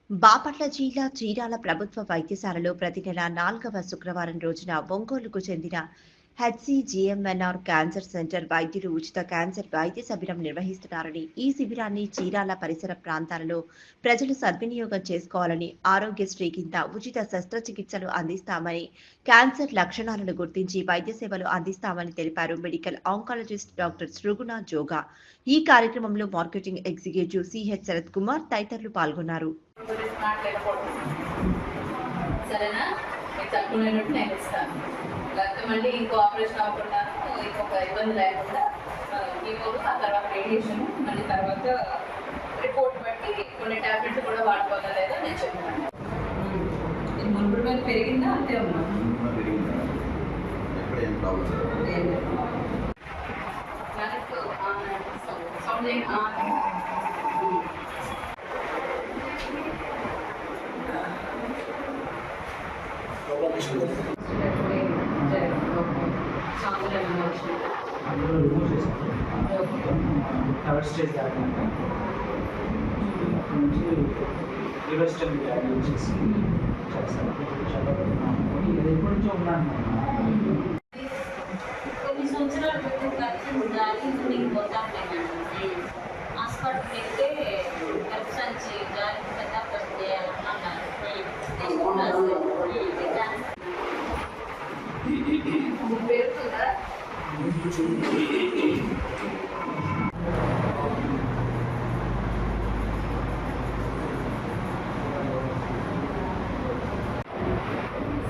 బాపట్ల జిల్లా చీరాల ప్రభుత్వ వైద్యశాలలో ప్రతి నెల 4వ శుక్రవారం రోజున ఒంగోలుకు చెందిన హెచ్సిజిఎంఎన్ఆర్ క్యాన్సర్ సెంటర్ వైద్యులు ఉచిత క్యాన్సర్ వైద్య శిబిరం నిర్వహిస్తున్నారని, ఈ శిబిరాన్ని చీరాల పరిసర ప్రాంతాలలో ప్రజలు సద్వినియోగం చేసుకోవాలని, ఆరోగ్యశ్రీ కింద ఉచిత శస్త్రచికిత్సలు అందిస్తామని, క్యాన్సర్ లక్షణాలను గుర్తించి వైద్య సేవలు అందిస్తామని తెలిపారు medical oncologist doctor Sruguna Joga. ఈ కార్యక్రమంలో marketing executive CH Sarath Kumar తదితరులు పాల్గొన్నారు. సరేనా, మీకు తక్కువైనట్టు నేను ఇస్తాను. లేకపోతే మళ్ళీ ఇంకో ఆపరేషన్ అవ్వకుండా ఇంకొక ఇబ్బంది లేకుండా కీమోలు, ఆ తర్వాత రేడియేషన్, మళ్ళీ తర్వాత రిపోర్ట్ బట్టి కొన్ని ట్యాబ్లెట్లు కూడా వాడుకోవాలా లేదా నేను చెప్తాను. ఇది మునుపటి మీద పెరిగిందా అంతే ఉన్నా అందులో రిమూవ్ చేశాను. థర్డ్ స్టేజ్ దాకా అక్కడి నుంచి రివర్స్ స్టెప్ యాడ్ చేసి చేస్తాను. ఇది ఎప్పటి నుంచో ఉన్నాను. కొన్ని సంవత్సరాలు హాస్పిటల్కి వెళ్తే గర్భ సంచి జారి పెద్ద చేయాలన్నారు. పెరుగుతుందా?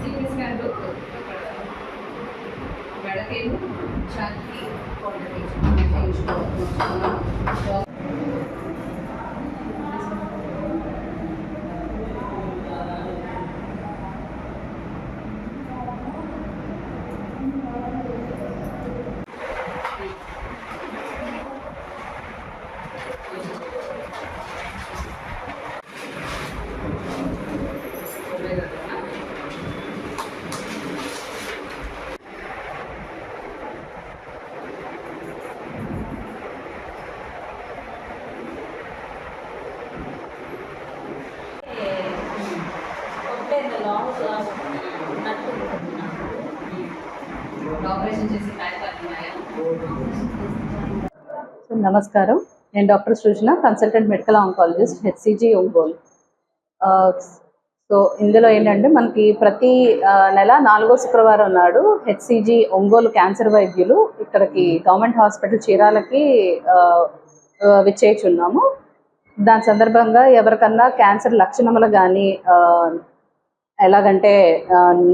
సిటీ స్కాన్లు మెడకేలు ఛాతీ కొండకి నమస్కారం, నేను doctor Srujana, consultant medical oncologist, HCG Ongole. So ఇందులో ఏంటంటే మనకి ప్రతి నెల 4వ శుక్రవారం నాడు హెచ్సిజి ఒంగోలు క్యాన్సర్ వైద్యులు ఇక్కడికి గవర్నమెంట్ హాస్పిటల్ చీరాలకి విచ్చేయుచున్నాము. దాని సందర్భంగా ఎవరికన్నా క్యాన్సర్ లక్షణములు కానీ ఎలాగంటే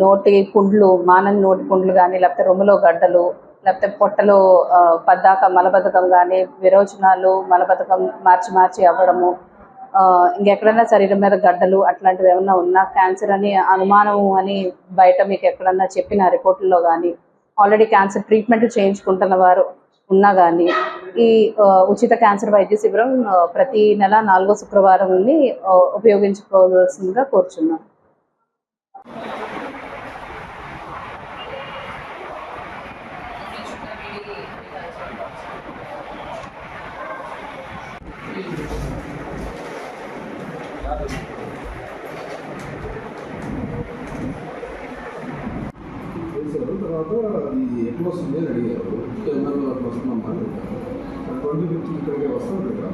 నోటి పుండ్లు, మానని నోటి పుండ్లు కానీ, లేకపోతే రొమ్ములో గడ్డలు, లేకపోతే పొట్టలో పద్దాక మలబద్ధకం కానీ, విరోచనాలు, మలబద్ధకం మార్చి అవ్వడము, ఇంకెక్కడైనా శరీరం మీద గడ్డలు అట్లాంటివి ఏమన్నా ఉన్నా క్యాన్సర్ అని అనుమానము అని బయట మీకు ఎక్కడన్నా చెప్పిన రిపోర్టుల్లో కానీ, ఆల్రెడీ క్యాన్సర్ ట్రీట్మెంట్ చేయించుకుంటున్న వారు ఉన్నా కానీ ఈ ఉచిత క్యాన్సర్ వైద్య శిబిరం ప్రతి నెల 4వ శుక్రవారం ఉపయోగించుకోవాల్సిందిగా కోరుచున్నాను. తర్వాత ఇది ఎప్పుడు వస్తుంది అని అడిగారు. ఎన్నో అప్పుడు వస్తుందమ్మా 25 ఇక్కడికి వస్తాను కదా.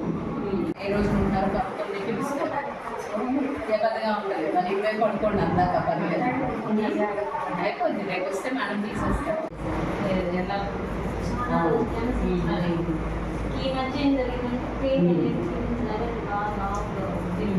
ఏ రోజు ఉంటారు పక్కనే పిలుస్తారు. జాగ్రత్తగా ఉంటుంది. మరి ఇవే పడుకోండి అందాక పర్లేదు. అయిపోద్ది, రేపు వస్తే మేడం తీసేస్తారు. ఎలా ఈ మధ్య ఏం జరిగిందంటే